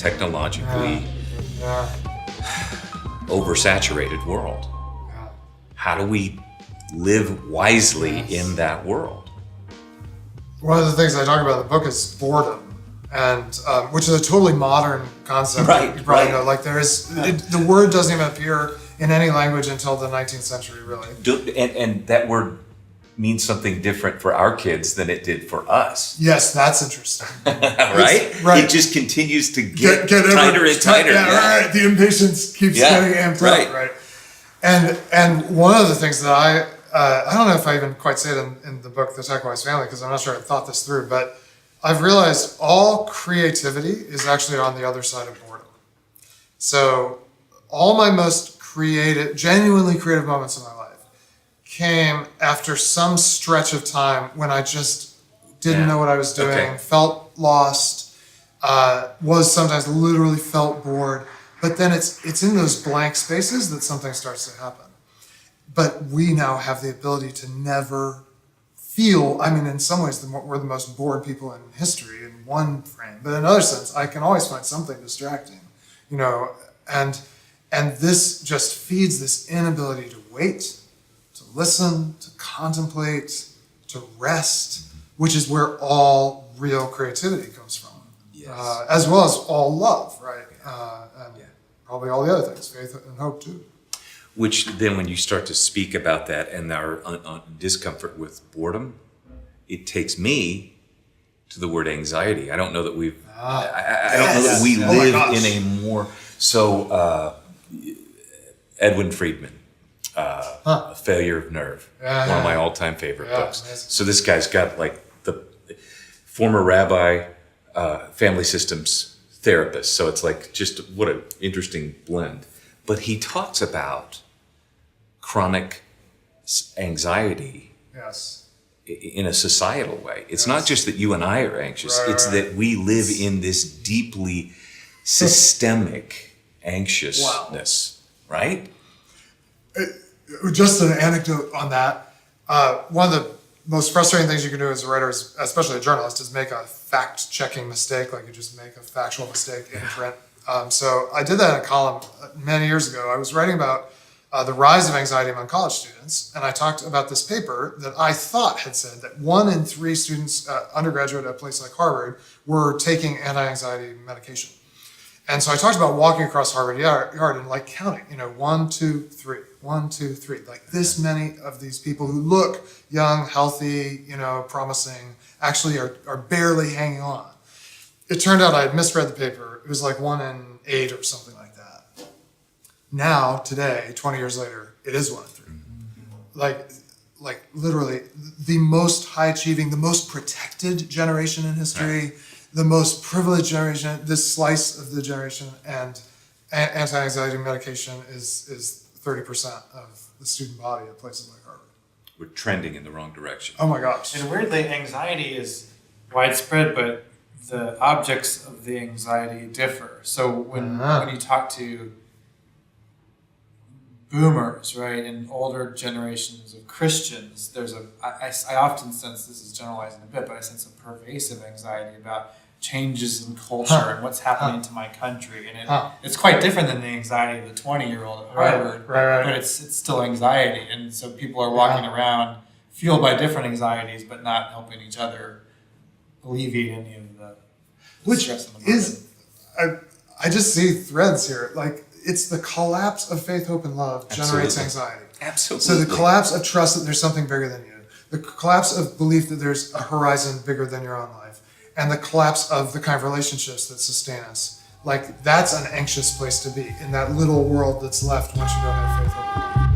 technologically oversaturated world. How do we live wisely in that world? One of the things I talk about in the book is boredom, and which is a totally modern concept. Right, You probably right. know, like the word doesn't even appear in any language until the 19th century, really. And that word means something different for our kids than it did for us. Yes, that's interesting. Right? Right. It just continues to get tighter and tighter. Yeah, right. The impatience keeps getting amped up, right? And one of the things that I don't know if I even quite say it in the book, The Tech-Wise Family, because I'm not sure I thought this through, but I've realized all creativity is actually on the other side of boredom. So all my most genuinely creative moments in my life came after some stretch of time when I just didn't know what I was doing, felt lost, was sometimes literally felt bored. But then it's in those blank spaces that something starts to happen. But we now have the ability to never feel, I mean, in some ways, we're the most bored people in history in one frame. But in another sense, I can always find something distracting, and this just feeds this inability to wait, to listen, to contemplate, to rest, which is where all real creativity comes from. Yes. As well as all love, right? And probably all the other things, faith and hope too. Which then when you start to speak about that and our discomfort with boredom, it takes me to the word anxiety. I don't know that we've, I don't know that we live in a more, so Edwin Friedman, A Failure of Nerve, one of my all-time favorite books. Amazing. So this guy's got like the former rabbi, family systems therapist. So it's like just what an interesting blend. But he talks about chronic anxiety in a societal way. It's not just that you and I are anxious. It's that we live in this deeply systemic anxiousness, right? Just an anecdote on that. One of the most frustrating things you can do as a writer, especially a journalist, is make a fact-checking mistake. Like you just make a factual mistake in print. So I did that in a column many years ago. I was writing about the rise of anxiety among college students, and I talked about this paper that I thought had said that 1 in 3 students, undergraduate at a place like Harvard, were taking anti-anxiety medication. And so I talked about walking across Harvard Yard and like counting, 1, 2, 3, 1, 2, 3, like this many of these people who look young, healthy, promising, actually are barely hanging on. It turned out I had misread the paper. It was like 1 in 8 or something like that. Now, today, 20 years later, it is 1 in 3. Like literally the most high achieving, the most protected generation in history, the most privileged generation, this slice of the generation, and anti-anxiety medication is 30% of the student body at places like Harvard. We're trending in the wrong direction. Oh my gosh. And weirdly, anxiety is widespread, but the objects of the anxiety differ. So when you talk to boomers, right, and older generations of Christians, I often sense, this is generalizing a bit, but I sense a pervasive anxiety about changes in culture and what's happening to my country. And it's quite different than the anxiety of the 20-year-old at Harvard, but it's still anxiety. And so people are walking around fueled by different anxieties, but not helping each other alleviate any of the stress in the moment. Is, I just see threads here. Like, it's the collapse of faith, hope, and love generates anxiety. Absolutely. So the collapse of trust that there's something bigger than you, the collapse of belief that there's a horizon bigger than your own life, and the collapse of the kind of relationships that sustain us. Like, that's an anxious place to be, in that little world that's left once you don't have faith, hope, and love.